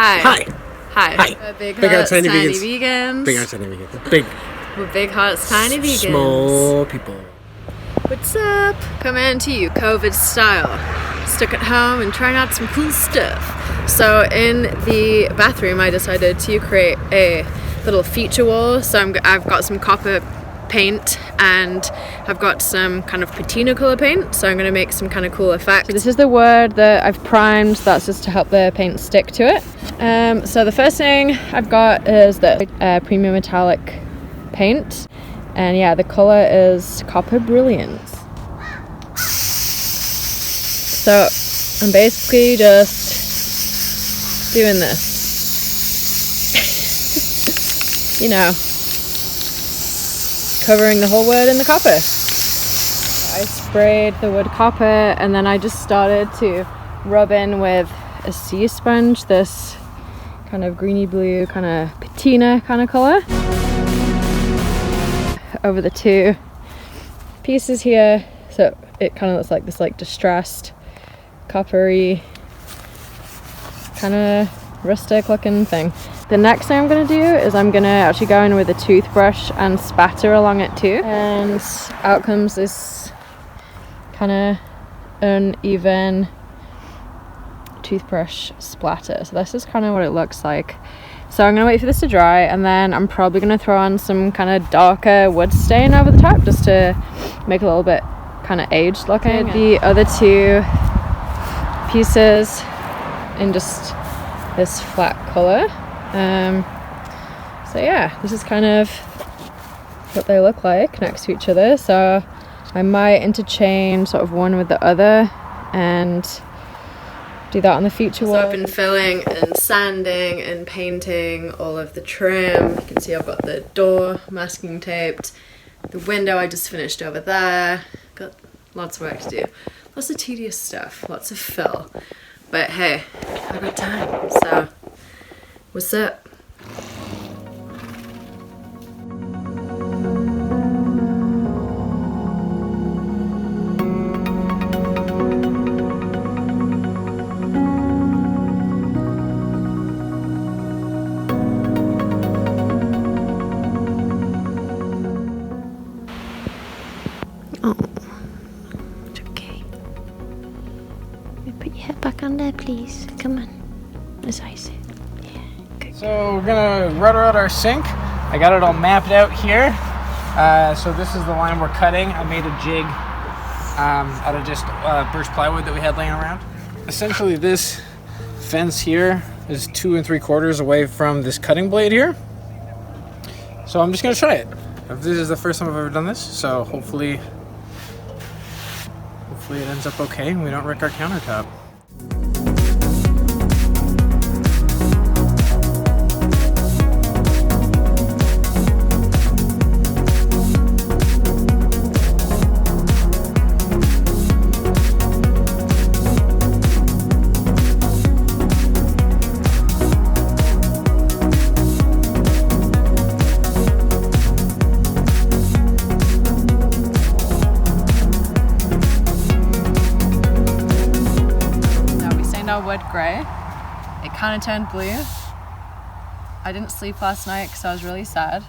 Hi. Hi. Hi. Hi. Big hearts, tiny vegans. Big hearts, tiny vegans. Big. We're big hearts, tiny vegans. Small people. What's up? Coming to you, COVID style. Stuck at home and trying out some cool stuff. So in the bathroom, I decided to create a little feature wall. So I've got some copper paint and I've got some kind of patina color paint, so I'm going to make some kind of cool effect. So this is the wood that I've primed, that's just to help the paint stick to it. So the first thing I've got is the premium metallic paint, and yeah, the color is Copper Brilliance. So I'm basically just doing this, you know, covering the whole wood in the copper. I sprayed the wood copper and then I just started to rub in with a sea sponge, this kind of greeny blue kind of patina kind of color over the two pieces here, so it kind of looks like this like distressed coppery kind of rustic looking thing. The next thing I'm going to do is I'm going to actually go in with a toothbrush and spatter along it too, and out comes this kind of uneven toothbrush splatter. So this is kind of what it looks like. So I'm going to wait for this to dry, and then I'm probably going to throw on some kind of darker wood stain over the top just to make it a little bit kind of aged looking. The other two pieces in just this flat color. So yeah, this is kind of what they look like next to each other. So I might interchange sort of one with the other and do that on the feature wall. So I've been filling and sanding and painting all of the trim. You can see I've got the door masking taped. The window I just finished over there. Got lots of work to do. Lots of tedious stuff, lots of fill. But hey, I got time, so what's up? Oh, it's okay. Put your head back on there, please. Come on. As I said. Yeah, good. So we're gonna router out our sink. I got it all mapped out here. So this is the line we're cutting. I made a jig out of just birch plywood that we had laying around. Essentially, this fence here is 2 3/4 away from this cutting blade here. So I'm just gonna try it. This is the first time I've ever done this, so hopefully it ends up okay and we don't wreck our countertop. Wood grey. It kind of turned blue. I didn't sleep last night because I was really sad.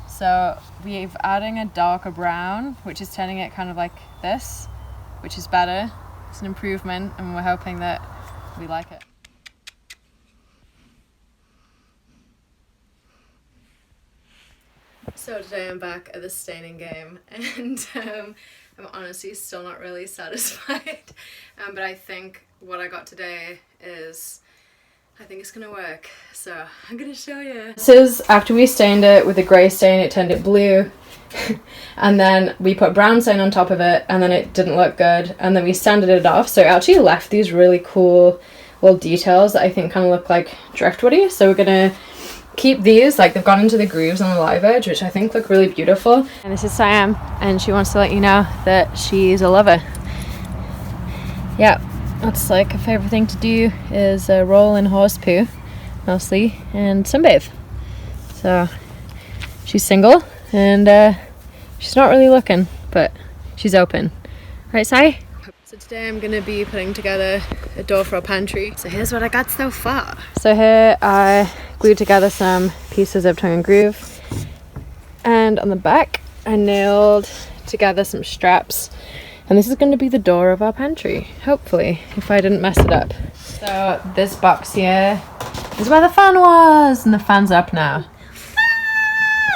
So we're adding a darker brown, which is turning it kind of like this, which is better. It's an improvement, and we're hoping that we like it. So today I'm back at the staining game, and I'm honestly still not really satisfied. But I think what I got today I think it's gonna work. So I'm gonna show you. This is after we stained it with a grey stain, it turned it blue. And then we put brown stain on top of it, and then it didn't look good. And then we sanded it off, so it actually left these really cool little details that I think kind of look like driftwoody. So we're gonna keep these, like they've gone into the grooves on the live edge, which I think look really beautiful. And this is Siam, and she wants to let you know that she's a lover. Yeah, that's like a favorite thing to do is roll in horse poo mostly and sunbathe. So she's single and she's not really looking, but she's open. Right, Sai? So today I'm going to be putting together a door for our pantry. So here's what I got so far. So here I glued together some pieces of tongue and groove, and on the back I nailed together some straps, and this is going to be the door of our pantry, hopefully, if I didn't mess it up. So this box here is where the fan was, and the fan's up now.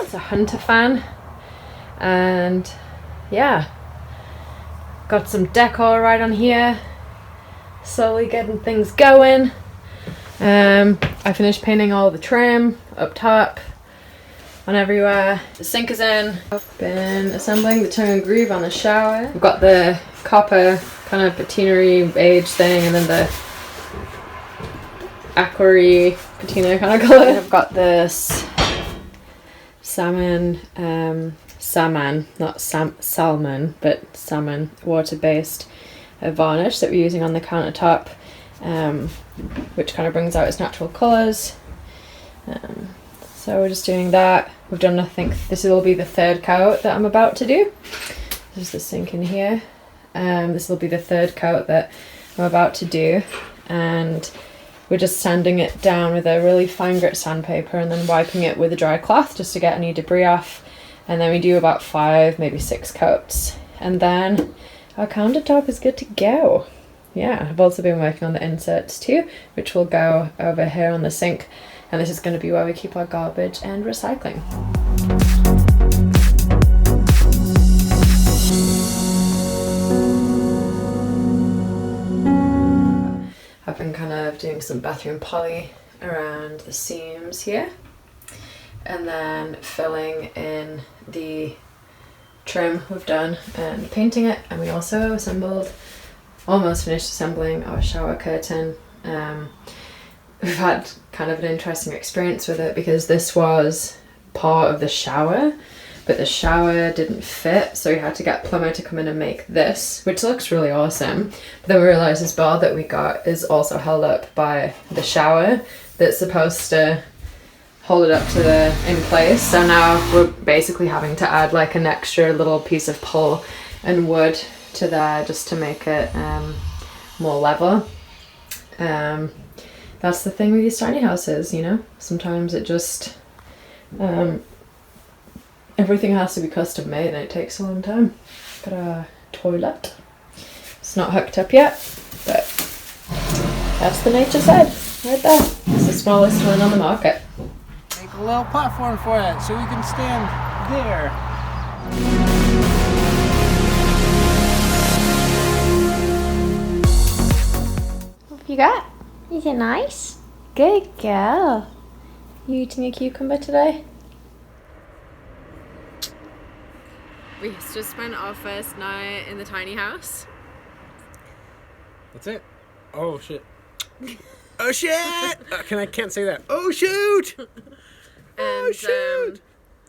It's a Hunter fan, and yeah, got some decor right on here, slowly getting things going. I finished painting all the trim up top, on everywhere. The sink is in. I've been assembling the tongue and groove on the shower. We've got the copper kind of patinery beige thing, and then the aquary patina kind of colour. I've got this salmon, not salmon, but salmon water-based varnish that we're using on the countertop, which kind of brings out its natural colours. So we're just doing that. We've done, I think this will be the third coat that I'm about to do. There's the sink in here. This will be the third coat that I'm about to do, and we're just sanding it down with a really fine grit sandpaper and then wiping it with a dry cloth just to get any debris off. And then we do about 5, maybe 6 coats, and then our countertop is good to go. Yeah, I've also been working on the inserts too, which will go over here on the sink, and this is going to be where we keep our garbage and recycling. I've been kind of doing some bathroom poly around the seams here, and then filling in the trim we've done and painting it. And we also almost finished assembling our shower curtain. We've had kind of an interesting experience with it because this was part of the shower, but the shower didn't fit, so we had to get a plumber to come in and make this, which looks really awesome. But then we realised this bar that we got is also held up by the shower that's supposed to hold it up to in place. So now we're basically having to add like an extra little piece of pole and wood to there just to make it more level. That's the thing with these tiny houses, you know, sometimes it just everything has to be custom made and it takes a long time. Got a toilet, it's not hooked up yet, but that's the nature side right there. It's the smallest one on the market. Make a little platform for it so we can stand there. What have you got? Is it nice? Good girl. You eating a cucumber today? We just spent our first night in the tiny house. That's it. Oh shit. Oh shit! Can't say that. Oh shoot! And shoot!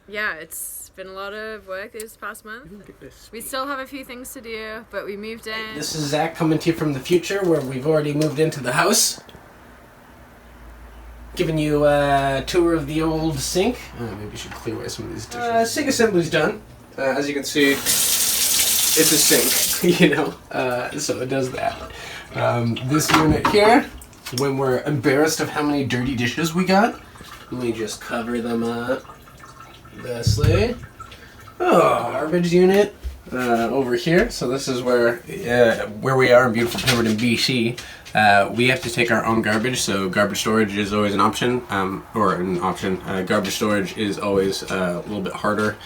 yeah, it's been a lot of work this past month. We still have a few things to do, but we moved in. This is Zach coming to you from the future, where we've already moved into the house. Giving you a tour of the old sink. Maybe we should clear away some of these dishes. Sink assembly's done. As you can see, it's a sink, you know, so it does that. This unit here, when we're embarrassed of how many dirty dishes we got, we just cover them up thusly. Oh, garbage unit over here. So this is where we are in beautiful Pemberton, BC. We have to take our own garbage, so garbage storage is always an option, garbage storage is always a little bit harder.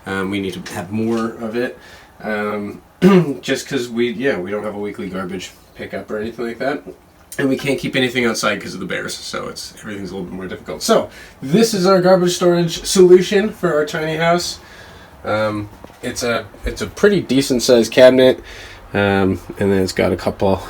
We need to have more of it, just because we don't have a weekly garbage pickup or anything like that, and we can't keep anything outside because of the bears, so everything's a little bit more difficult. So this is our garbage storage solution for our tiny house. It's a pretty decent sized cabinet, and then it's got a couple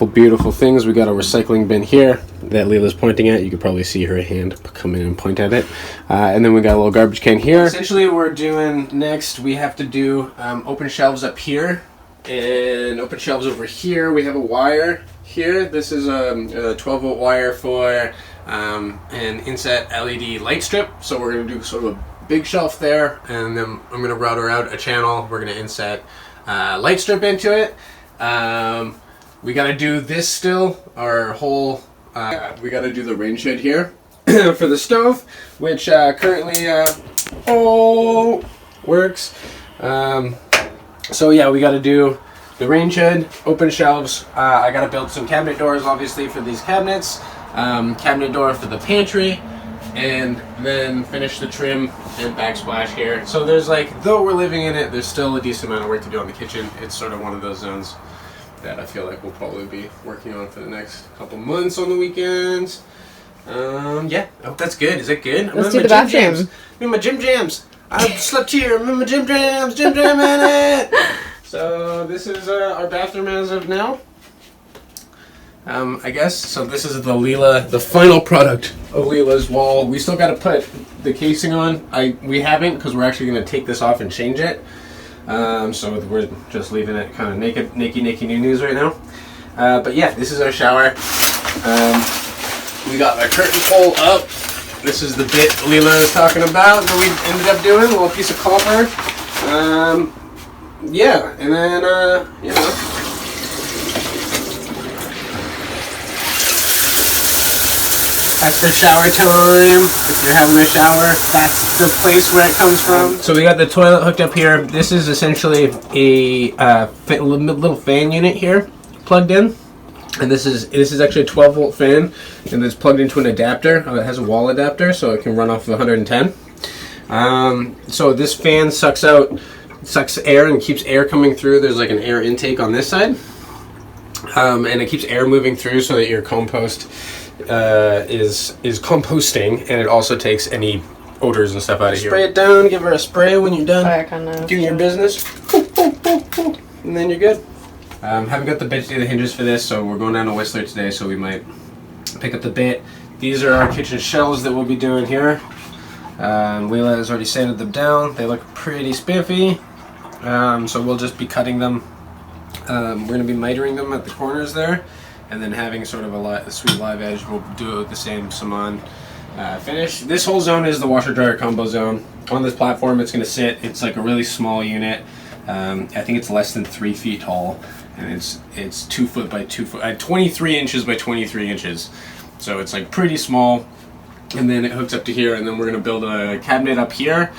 beautiful things. We got a recycling bin here that Leela's pointing at. You could probably see her hand come in and point at it. And then we got a little garbage can here. Essentially what we're doing next, we have to do open shelves up here and open shelves over here. We have a wire here. This is a 12-volt wire for an inset LED light strip. So we're going to do sort of a big shelf there, and then I'm going to router out a channel. We're going to inset light strip into it. We got to do this still, our whole, we got to do the rain shed here for the stove, which currently works. So yeah, we got to do the rain shed, open shelves. I got to build some cabinet doors, obviously, for these cabinets. Cabinet door for the pantry, and then finish the trim and backsplash here. So there's like, though we're living in it, there's still a decent amount of work to do on the kitchen. It's sort of one of those zones that I feel like we'll probably be working on for the next couple months on the weekends. Yeah, I hope that's good. Is that good? Let's do the bathroom. I'm in my gym jams. I slept here. I'm in my gym jams. Gym jam in it. So this is our bathroom as of now. I guess. So this is the Leala, the final product of Leala's wall. We still got to put the casing on. We haven't, because we're actually going to take this off and change it. So we're just leaving it kind of naked news right now. But yeah, this is our shower. We got our curtain pole up. This is the bit Leala was talking about that we ended up doing, a little piece of copper. Yeah, and then, you know. As for shower time, if you're having a shower, that's the place where it comes from. So we got the toilet hooked up here. This is essentially a little fan unit here, plugged in. And this is actually a 12-volt fan, and it's plugged into an adapter. It has a wall adapter, so it can run off of 110. So this fan sucks air and keeps air coming through. There's like an air intake on this side, and it keeps air moving through so that your compost is composting, and it also takes any odors and stuff out of here. Spray it down, give her a spray when you're done doing your business, and then you're good. Haven't got the bit to do the hinges for this, so we're going down to Whistler today, so we might pick up the bit. These are our kitchen shelves that we'll be doing here. Leala has already sanded them down. They look pretty spiffy, so we'll just be cutting them. We're going to be mitering them at the corners there, and then having sort of a sweet live edge. We'll do the same Saman finish. This whole zone is the washer dryer combo zone. On this platform it's going to sit. It's like a really small unit. I think it's less than 3 feet tall, and it's 2 foot by 2 foot, 23 inches by 23 inches. So it's like pretty small, and then it hooks up to here, and then we're gonna build a cabinet up here,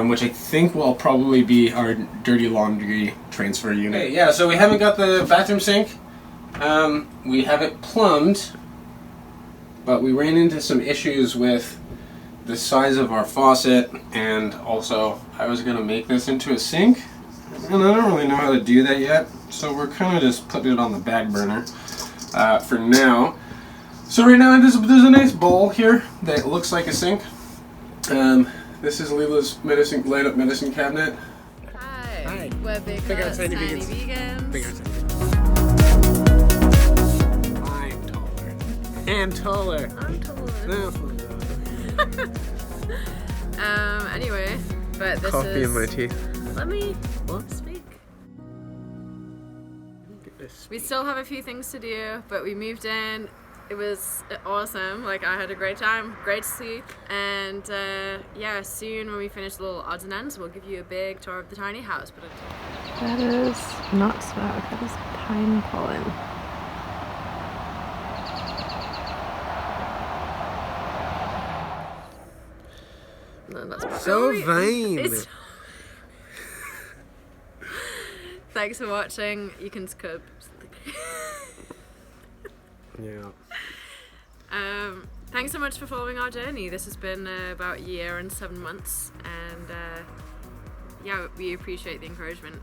which I think will probably be our dirty laundry transfer unit. Okay, yeah, so we haven't got the bathroom sink. We have it plumbed, but we ran into some issues with the size of our faucet, and also I was gonna make this into a sink, and I don't really know how to do that yet, so we're kind of just putting it on the back burner for now. So right now there's a nice bowl here that looks like a sink. This is Leala's light up medicine cabinet. Hi. We're big tiny vegans. Big I'm taller. And taller. I'm taller. Anyway, but this Coffee is... in my teeth. Let me speak. We still have a few things to do, but we moved in. It was awesome. Like, I had a great time, great sleep, and yeah, soon when we finish the little odds and ends, we'll give you a big tour of the tiny house. But That is not smoke, that is pine pollen. No, that's So vain. It's... Thanks for watching. You can skip. Yeah. Thanks so much for following our journey. This has been about a year and 7 months, and yeah, we appreciate the encouragement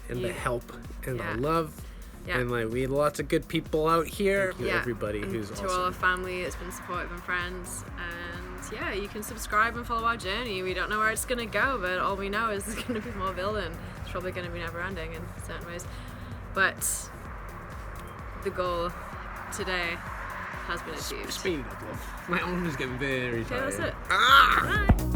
And the help and Yeah. the love. Yeah. And like, we had lots of good people out here. Thank you, Yeah. everybody and who's to awesome. all our family that's been supportive and friends, and yeah, you can subscribe and follow our journey. We don't know where it's gonna go, but all we know is there's gonna be more building. It's probably gonna be never ending in certain ways, but the goal today has been achieved. Speed up, love. My arm is getting very Okay, tired. that's it. Ah! Bye.